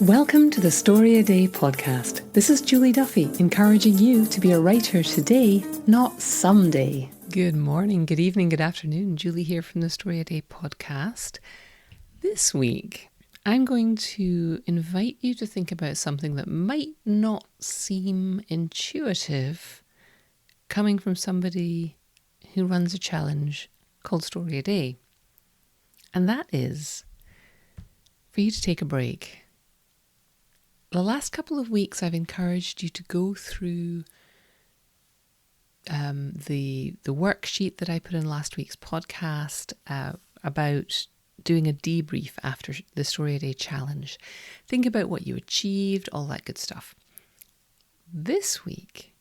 Welcome to the Story a Day podcast. This is Julie Duffy, encouraging you to be a writer today, not someday. Good morning, good evening, good afternoon. Julie here from the Story a Day podcast. This week, I'm going to invite you to think about something that might not seem intuitive coming from somebody who runs a challenge called Story a Day. And that is for you to take a break. The last couple of weeks, I've encouraged you to go through the worksheet that I put in last week's podcast about doing a debrief after the Story a Day challenge. Think about what you achieved, all that good stuff. This week,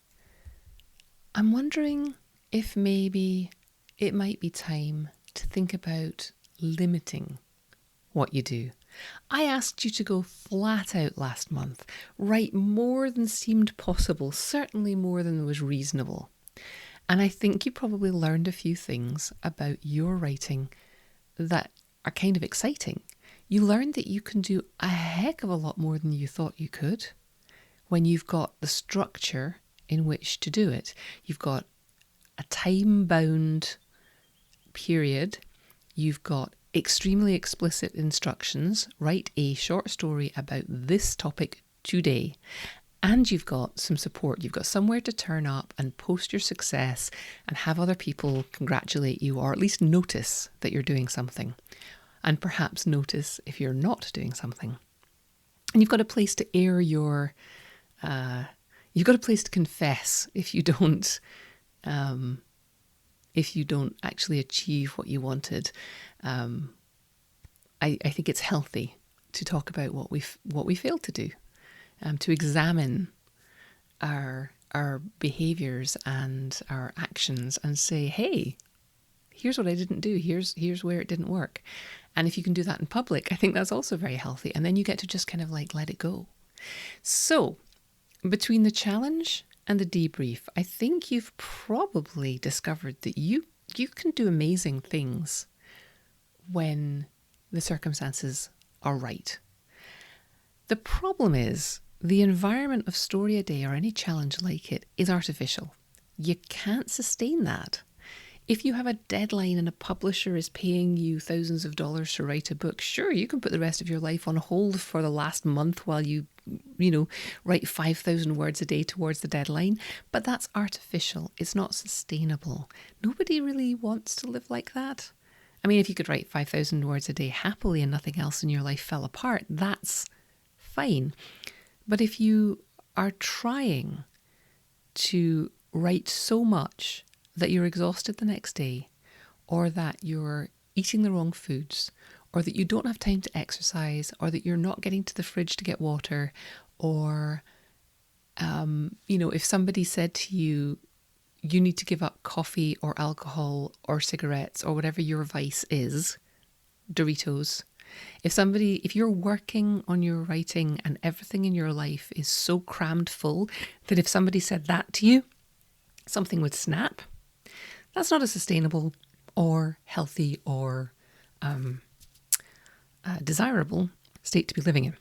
I'm wondering if maybe it might be time to think about limiting what you do. I asked you to go flat out last month, write more than seemed possible, certainly more than was reasonable. And I think you probably learned a few things about your writing that are kind of exciting. You learned that you can do a heck of a lot more than you thought you could when you've got the structure in which to do it. You've got a time-bound period. You've got extremely explicit instructions. Write a short story about this topic today. And you've got some support. You've got somewhere to turn up and post your success and have other people congratulate you, or at least notice that you're doing something. And perhaps notice if you're not doing something. And you've got a place to air your, you've got a place to confess if you don't actually achieve what you wanted. I think it's healthy to talk about what we failed to do, to examine our behaviours and our actions and say, hey, here's what I didn't do. Here's where it didn't work. And if you can do that in public, I think that's also very healthy. And then you get to just kind of like let it go. So between the challenge and the debrief, I think you've probably discovered that you can do amazing things when the circumstances are right. The problem is the environment of Story a Day or any challenge like it is artificial. You can't sustain that. If you have a deadline and a publisher is paying you thousands of dollars to write a book, sure, you can put the rest of your life on hold for the last month while you write 5,000 words a day towards the deadline. But that's artificial. It's not sustainable. Nobody really wants to live like that. I mean, if you could write 5,000 words a day happily and nothing else in your life fell apart, that's fine. But if you are trying to write so much that you're exhausted the next day, or that you're eating the wrong foods, or that you don't have time to exercise, or that you're not getting to the fridge to get water, or, if somebody said to you, you need to give up coffee or alcohol or cigarettes or whatever your vice is, Doritos. If you're working on your writing and everything in your life is so crammed full that if somebody said that to you, something would snap, that's not a sustainable or healthy or desirable state to be living in.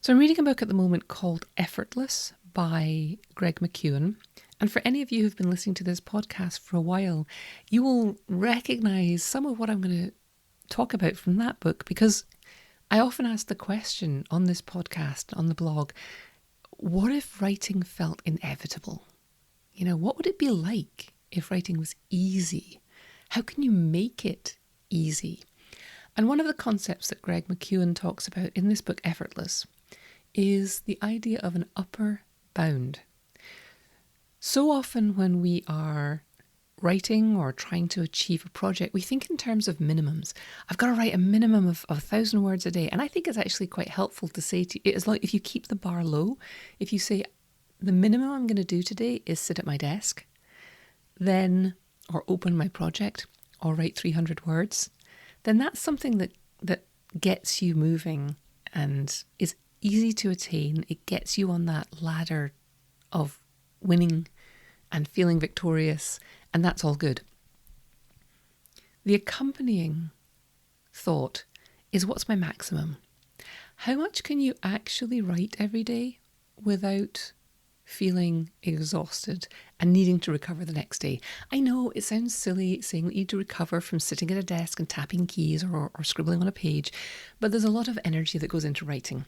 So I'm reading a book at the moment called Effortless by Greg McKeown. And for any of you who've been listening to this podcast for a while, you will recognize some of what I'm going to talk about from that book, because I often ask the question on this podcast, on the blog, what if writing felt inevitable? What would it be like if writing was easy? How can you make it easy? And one of the concepts that Greg McKeown talks about in this book, Effortless, is the idea of an upper bound. So often when we are writing or trying to achieve a project, we think in terms of minimums. I've got to write a minimum of 1,000 words a day. And I think it's actually quite helpful to say to you, it's like if you keep the bar low, if you say, the minimum I'm going to do today is sit at my desk, or open my project, or write 300 words, then that's something that gets you moving and is easy to attain. It gets you on that ladder of winning and feeling victorious, and that's all good. The accompanying thought is, what's my maximum? How much can you actually write every day without feeling exhausted and needing to recover the next day? I know it sounds silly saying that you need to recover from sitting at a desk and tapping keys or scribbling on a page, but there's a lot of energy that goes into writing.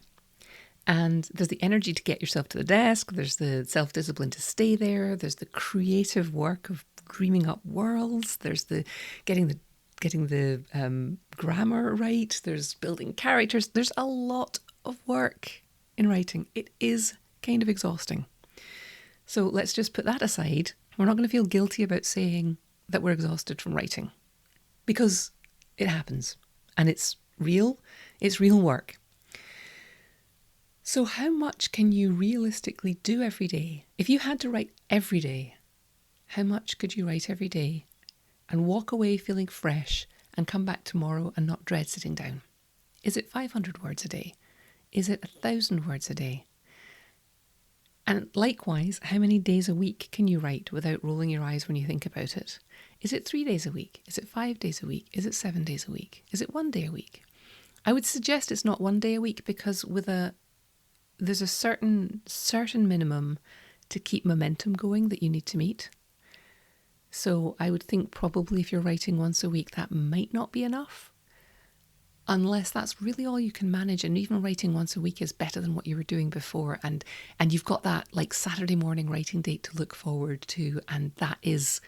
And there's the energy to get yourself to the desk, there's the self-discipline to stay there, there's the creative work of dreaming up worlds, there's the getting the grammar right, there's building characters. There's a lot of work in writing. It is kind of exhausting. So let's just put that aside. We're not going to feel guilty about saying that we're exhausted from writing, because it happens and it's real work. So how much can you realistically do every day? If you had to write every day, how much could you write every day and walk away feeling fresh and come back tomorrow and not dread sitting down? Is it 500 words a day? Is it 1,000 words a day? And likewise, how many days a week can you write without rolling your eyes when you think about it? Is it 3 days a week? Is it 5 days a week? Is it 7 days a week? Is it 1 day a week? I would suggest it's not 1 day a week, because there's a certain minimum to keep momentum going that you need to meet. So I would think probably if you're writing once a week, that might not be enough, unless that's really all you can manage. And even writing once a week is better than what you were doing before. And you've got that like Saturday morning writing date to look forward to. And that is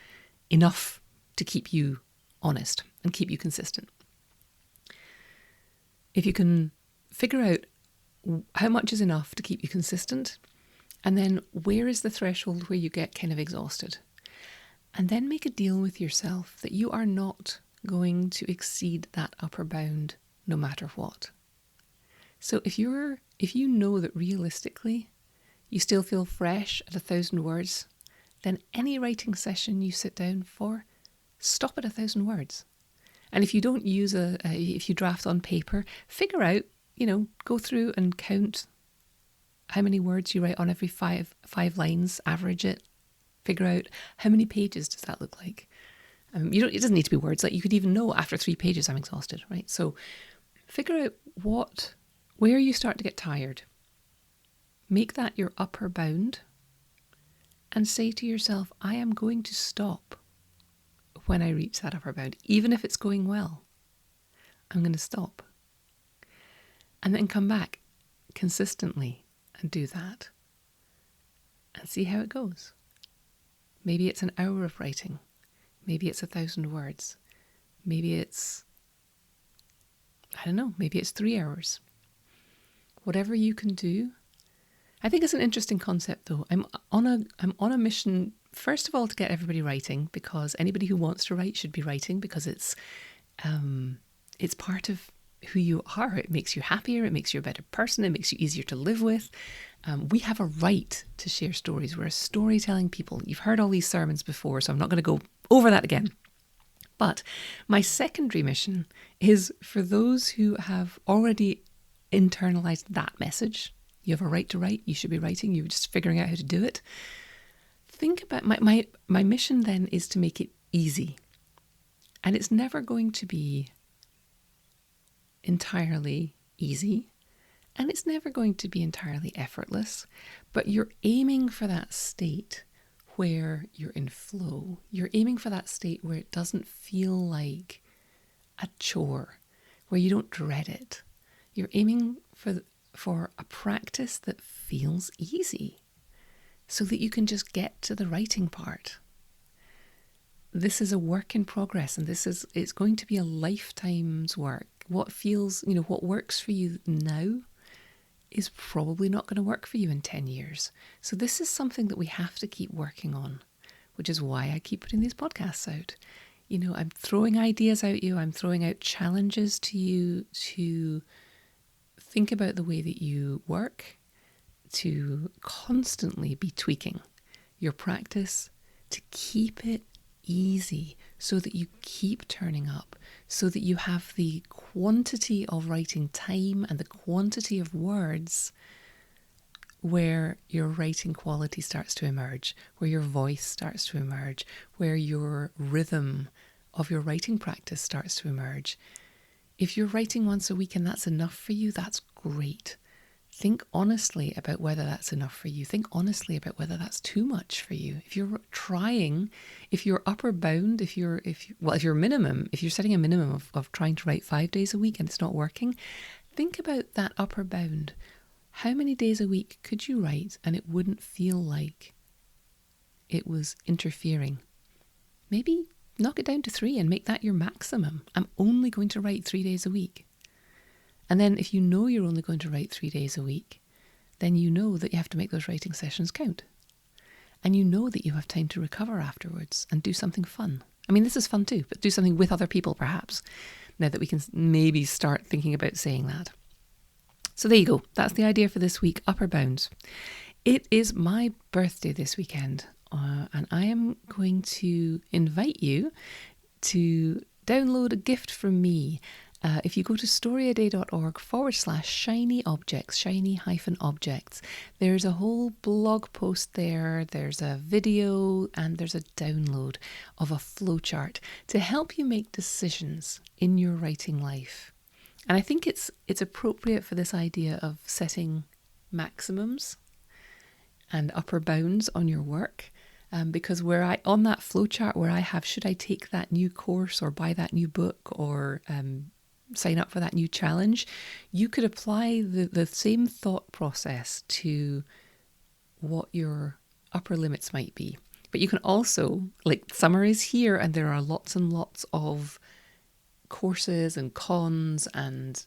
enough to keep you honest and keep you consistent. If you can figure out how much is enough to keep you consistent, and then where is the threshold where you get kind of exhausted, and then make a deal with yourself that you are not going to exceed that upper bound no matter what. So if you know that realistically you still feel fresh at 1,000 words, then any writing session you sit down for, stop at 1,000 words. And if you don't use if you draft on paper, figure out, go through and count how many words you write on every five lines, average it, figure out how many pages does that look like. It doesn't need to be words. Like, you could even know after 3 pages I'm exhausted, right? So figure out where you start to get tired. Make that your upper bound and say to yourself, I am going to stop when I reach that upper bound. Even if it's going well, I'm going to stop. And then come back consistently and do that and see how it goes. Maybe it's an hour of writing. Maybe it's 1,000 words. Maybe it's, maybe it's 3 hours. Whatever you can do. I think it's an interesting concept though. I'm on a mission, first of all, to get everybody writing, because anybody who wants to write should be writing, because it's part of who you are. It makes you happier. It makes you a better person. It makes you easier to live with. We have a right to share stories. We're a storytelling people. You've heard all these sermons before, so I'm not going to go over that again. But my secondary mission is for those who have already internalized that message. You have a right to write. You should be writing. You're just figuring out how to do it. Think about my mission then is to make it easy. And it's never going to be entirely easy. And it's never going to be entirely effortless, but you're aiming for that state where you're in flow. You're aiming for that state where it doesn't feel like a chore, where you don't dread it. You're aiming for a practice that feels easy so that you can just get to the writing part. This is a work in progress, and it's going to be a lifetime's work. What works for you now is probably not going to work for you in 10 years. So this is something that we have to keep working on, which is why I keep putting these podcasts out. I'm throwing ideas at you. I'm throwing out challenges to you to think about the way that you work, to constantly be tweaking your practice, to keep it easy so that you keep turning up, so that you have the quantity of writing time and the quantity of words where your writing quality starts to emerge, where your voice starts to emerge, where your rhythm of your writing practice starts to emerge. If you're writing once a week and that's enough for you, that's great. Think honestly about whether that's enough for you. Think honestly about whether that's too much for you. If you're trying, if you're upper bound, if you're minimum, if you're setting a minimum of trying to write 5 days a week and it's not working, think about that upper bound. How many days a week could you write and it wouldn't feel like it was interfering? Maybe knock it down to 3 and make that your maximum. I'm only going to write 3 days a week. And then if you know you're only going to write 3 days a week, then you know that you have to make those writing sessions count. And you know that you have time to recover afterwards and do something fun. I mean, this is fun too, but do something with other people perhaps, now that we can maybe start thinking about saying that. So there you go. That's the idea for this week, upper bounds. It is my birthday this weekend, and I am going to invite you to download a gift from me. If you go to storyaday.org/shiny objects, shiny-objects, there's a whole blog post there, there's a video, and there's a download of a flowchart to help you make decisions in your writing life. And I think it's appropriate for this idea of setting maximums and upper bounds on your work. Because on that flowchart where I have, should I take that new course or buy that new book or sign up for that new challenge, you could apply the same thought process to what your upper limits might be. But you can also, summaries here, and there are lots and lots of courses and cons and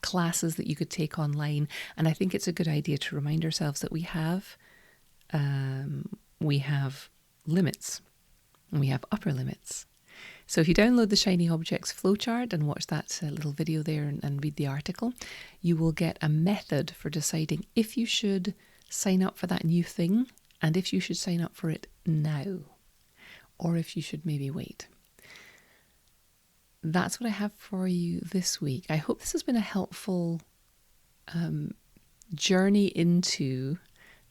classes that you could take online. And I think it's a good idea to remind ourselves that we have limits and we have upper limits. So if you download the Shiny Objects flowchart and watch that little video there and read the article, you will get a method for deciding if you should sign up for that new thing and if you should sign up for it now or if you should maybe wait. That's what I have for you this week. I hope this has been a helpful journey into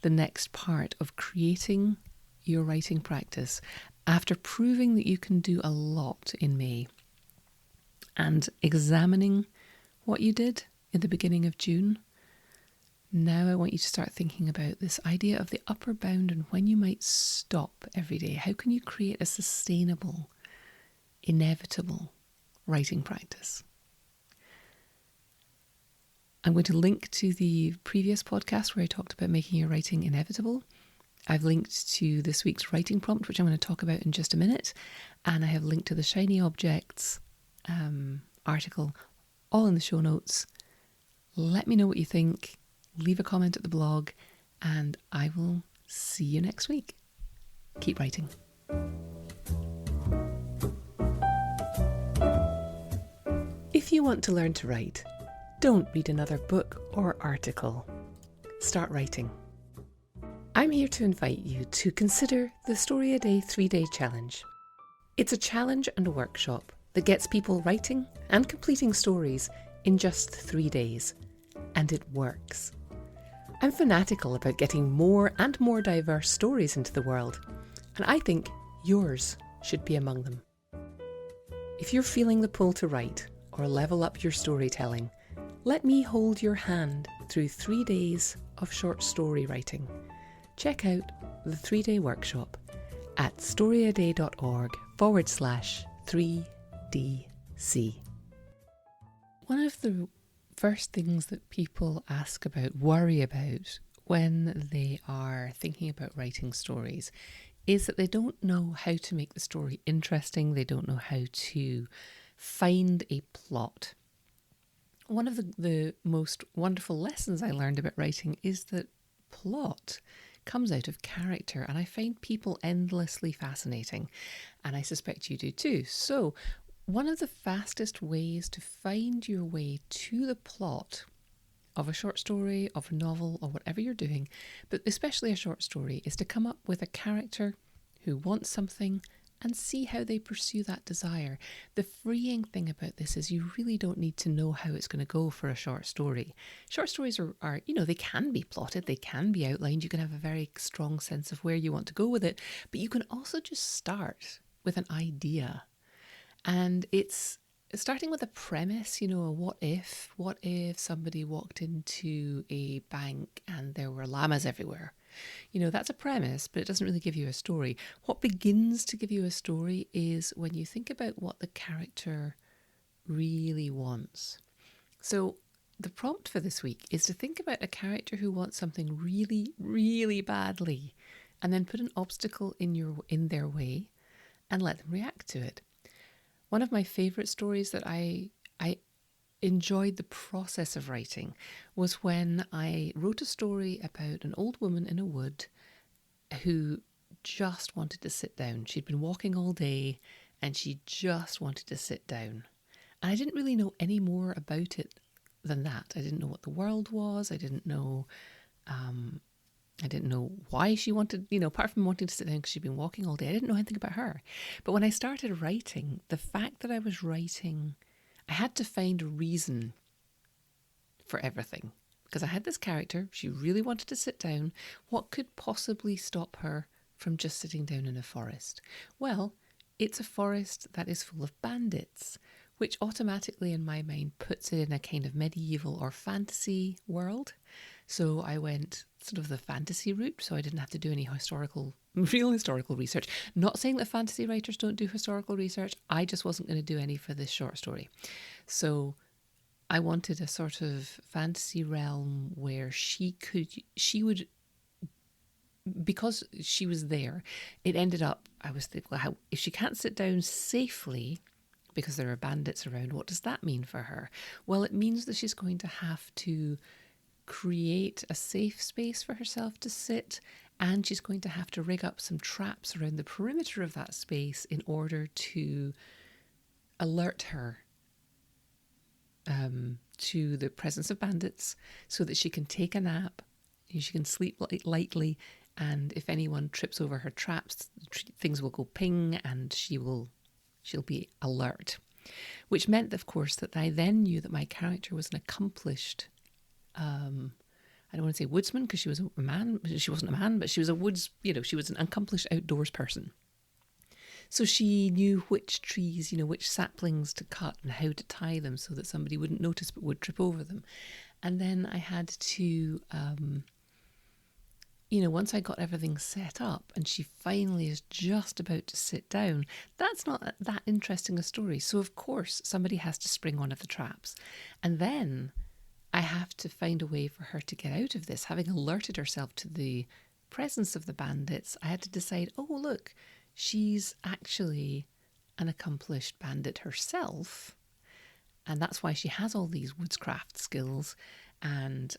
the next part of creating your writing practice after proving that you can do a lot in May and examining what you did in the beginning of June. Now I want you to start thinking about this idea of the upper bound and when you might stop every day. How can you create a sustainable, inevitable writing practice? I'm going to link to the previous podcast where I talked about making your writing inevitable. I've linked to this week's writing prompt, which I'm going to talk about in just a minute. And I have linked to the Shiny Objects article, all in the show notes. Let me know what you think. Leave a comment at the blog, and I will see you next week. Keep writing. If you want to learn to write, don't read another book or article. Start writing. I'm here to invite you to consider the Story a Day 3-day challenge. It's a challenge and a workshop that gets people writing and completing stories in just 3 days. And it works. I'm fanatical about getting more and more diverse stories into the world, and I think yours should be among them. If you're feeling the pull to write or level up your storytelling, let me hold your hand through 3 days of short story writing. Check out the 3-day workshop at storyaday.org/3DC. One of the first things that people ask about, worry about when they are thinking about writing stories is that they don't know how to make the story interesting. They don't know how to find a plot. One of the most wonderful lessons I learned about writing is that plot comes out of character, and I find people endlessly fascinating, and I suspect you do too. So one of the fastest ways to find your way to the plot of a short story, of a novel, or whatever you're doing, but especially a short story, is to come up with a character who wants something and see how they pursue that desire. The freeing thing about this is you really don't need to know how it's going to go for a short story. Short stories are, they can be plotted, they can be outlined, you can have a very strong sense of where you want to go with it, but you can also just start with an idea. And it's starting with a premise, a what if somebody walked into a bank and there were llamas everywhere? That's a premise, but it doesn't really give you a story. What begins to give you a story is when you think about what the character really wants. So the prompt for this week is to think about a character who wants something really, really badly, and then put an obstacle in their way and let them react to it. One of my favourite stories that I enjoyed the process of writing was when I wrote a story about an old woman in a wood who just wanted to sit down. She'd been walking all day and she just wanted to sit down. And I didn't really know any more about it than that. I didn't know what the world was. I didn't know why she wanted, apart from wanting to sit down because she'd been walking all day. I didn't know anything about her. But when I started writing, the fact that I was writing, I had to find a reason for everything. Because I had this character, she really wanted to sit down. What could possibly stop her from just sitting down in a forest? Well, it's a forest that is full of bandits, which automatically in my mind puts it in a kind of medieval or fantasy world. So I went sort of the fantasy route, so I didn't have to do any real historical research. Not saying that fantasy writers don't do historical research, I just wasn't going to do any for this short story. So I wanted a sort of fantasy realm where she would, because she was there, it ended up, I was thinking, well, if she can't sit down safely because there are bandits around, what does that mean for her? Well, it means that she's going to have to create a safe space for herself to sit, and she's going to have to rig up some traps around the perimeter of that space in order to alert her to the presence of bandits so that she can take a nap, she can sleep lightly, and if anyone trips over her traps, things will go ping and she'll be alert. Which meant, of course, that I then knew that my character was an accomplished, I don't want to say woodsman because she was a man, she wasn't a man, but she was a she was an accomplished outdoors person. So she knew which trees, which saplings to cut and how to tie them so that somebody wouldn't notice but would trip over them. And then I had to, once I got everything set up and she finally is just about to sit down, that's not that interesting a story. So of course somebody has to spring one of the traps. And then I have to find a way for her to get out of this. Having alerted herself to the presence of the bandits, I had to decide, oh, look, she's actually an accomplished bandit herself. And that's why she has all these woodscraft skills. And,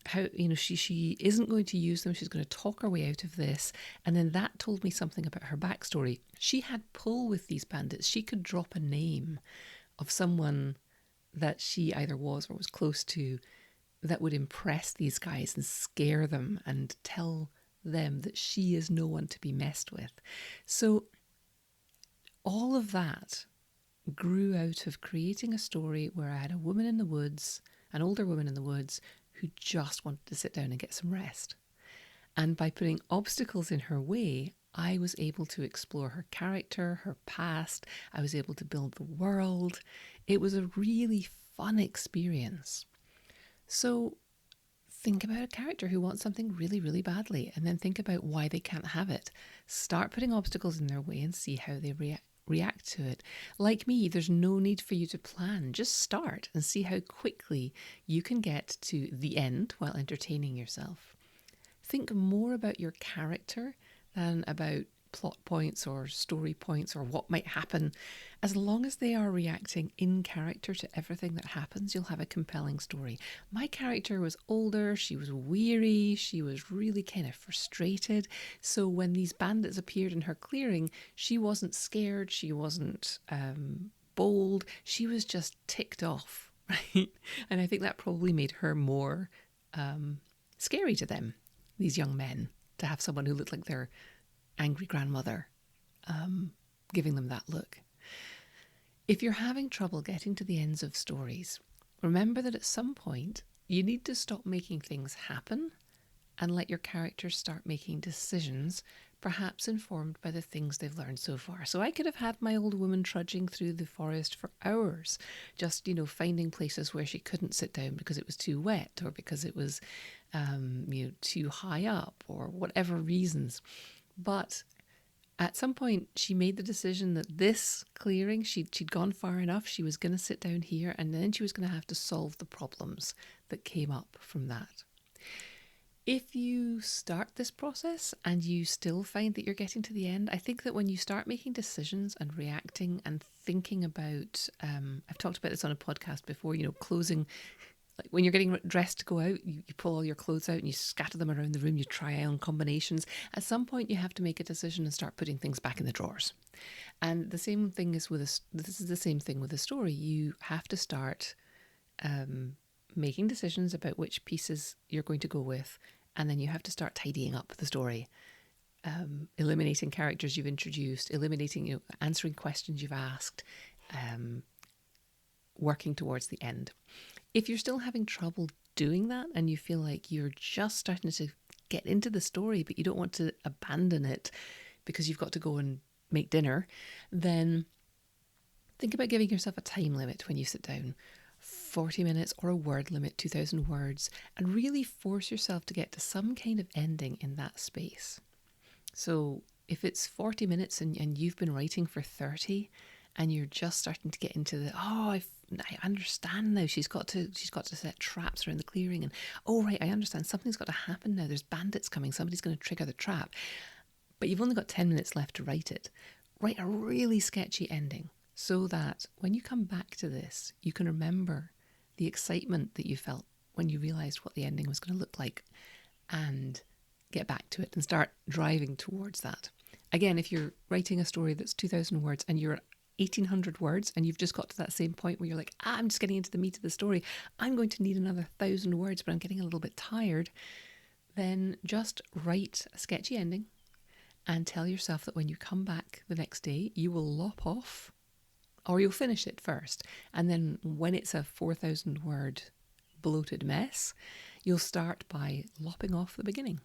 how, she isn't going to use them. She's going to talk her way out of this. And then that told me something about her backstory. She had pull with these bandits. She could drop a name of someone that she either was or was close to that would impress these guys and scare them and tell them that she is no one to be messed with. So all of that grew out of creating a story where I had a woman in the woods, an older woman in the woods, who just wanted to sit down and get some rest. And by putting obstacles in her way, I was able to explore her character, her past. I was able to build the world. It was a really fun experience. So think about a character who wants something really, really badly, and then think about why they can't have it. Start putting obstacles in their way and see how they react to it. Like me, there's no need for you to plan. Just start and see how quickly you can get to the end while entertaining yourself. Think more about your character than about plot points or story points or what might happen. As long as they are reacting in character to everything that happens, you'll have a compelling story. My character was older, she was weary, she was really kind of frustrated. So when these bandits appeared in her clearing, she wasn't scared, she wasn't bold, she was just ticked off, right? And I think that probably made her more scary to them, these young men, to have someone who looked like their angry grandmother giving them that look. If you're having trouble getting to the ends of stories, remember that at some point you need to stop making things happen and let your characters start making decisions perhaps informed by the things they've learned so far. So I could have had my old woman trudging through the forest for hours, just, finding places where she couldn't sit down because it was too wet, or because it was, too high up, or whatever reasons. But at some point, she made the decision that this clearing, she'd gone far enough. She was going to sit down here, and then she was going to have to solve the problems that came up from that. If you start this process and you still find that you're getting to the end, I think that when you start making decisions and reacting and thinking about, I've talked about this on a podcast before, closing, like when you're getting dressed to go out, you pull all your clothes out and you scatter them around the room, you try on combinations. At some point you have to make a decision and start putting things back in the drawers. And the same thing is this is the same thing with a story. You have to start making decisions about which pieces you're going to go with, and then you have to start tidying up the story, eliminating characters you've introduced, eliminating, answering questions you've asked, working towards the end. If you're still having trouble doing that and you feel like you're just starting to get into the story but you don't want to abandon it because you've got to go and make dinner, then think about giving yourself a time limit when you sit down. 40 minutes or a word limit, 2,000 words, and really force yourself to get to some kind of ending in that space. So if it's 40 minutes and you've been writing for 30 and you're just starting to get into the, I understand now, she's got to set traps around the clearing, and I understand something's got to happen now, there's bandits coming, somebody's going to trigger the trap, but you've only got 10 minutes left to write it. Write a really sketchy ending, so that when you come back to this, you can remember the excitement that you felt when you realised what the ending was going to look like, and get back to it and start driving towards that. Again, if you're writing a story that's 2,000 words and you're at 1,800 words and you've just got to that same point where you're like, I'm just getting into the meat of the story, I'm going to need another 1,000 words, but I'm getting a little bit tired, then just write a sketchy ending and tell yourself that when you come back the next day, you will lop off, or you'll finish it first. And then when it's a 4,000 word bloated mess, you'll start by lopping off the beginning.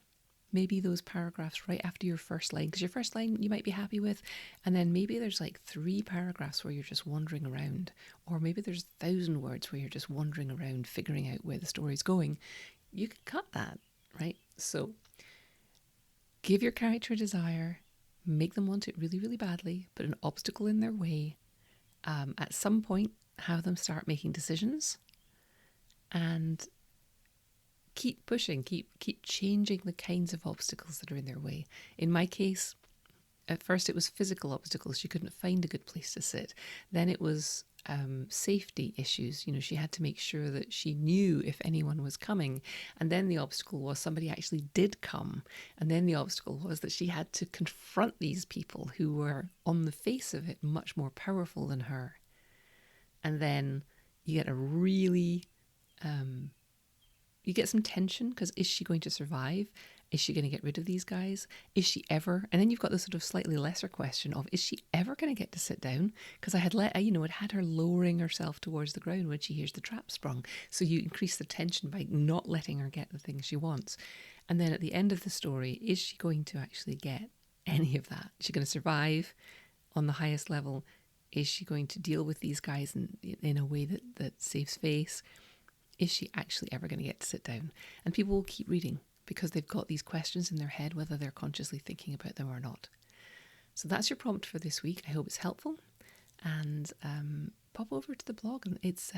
Maybe those paragraphs right after your first line, because your first line you might be happy with, and then maybe there's like 3 paragraphs where you're just wandering around, or maybe there's 1,000 words where you're just wandering around figuring out where the story's going. You can cut that, right? So give your character a desire, make them want it really, really badly, put an obstacle in their way. At some point, have them start making decisions, and keep pushing, keep changing the kinds of obstacles that are in their way. In my case, at first it was physical obstacles. She couldn't find a good place to sit. Then it was safety issues. She had to make sure that she knew if anyone was coming. And then the obstacle was somebody actually did come. And then the obstacle was that she had to confront these people who were, on the face of it, much more powerful than her. And then you get you get some tension, because is she going to survive? Is she going to get rid of these guys? Is she ever? And then you've got the sort of slightly lesser question of, is she ever going to get to sit down? Because I had had her lowering herself towards the ground when she hears the trap sprung. So you increase the tension by not letting her get the thing she wants. And then at the end of the story, is she going to actually get any of that? Is she going to survive on the highest level? Is she going to deal with these guys in a way that saves face? Is she actually ever going to get to sit down? And people will keep reading, because they've got these questions in their head, whether they're consciously thinking about them or not. So that's your prompt for this week. I hope it's helpful. And pop over to the blog. It's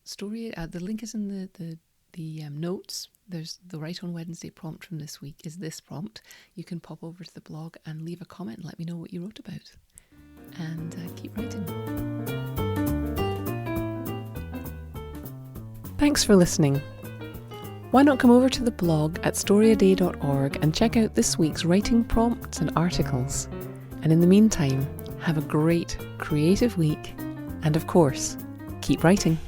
story. The link is in the notes. There's the Write on Wednesday prompt from this week is this prompt. You can pop over to the blog and leave a comment and let me know what you wrote about. And keep writing. Thanks for listening. Why not come over to the blog at storyaday.org and check out this week's writing prompts and articles. And in the meantime, have a great creative week, and of course, keep writing.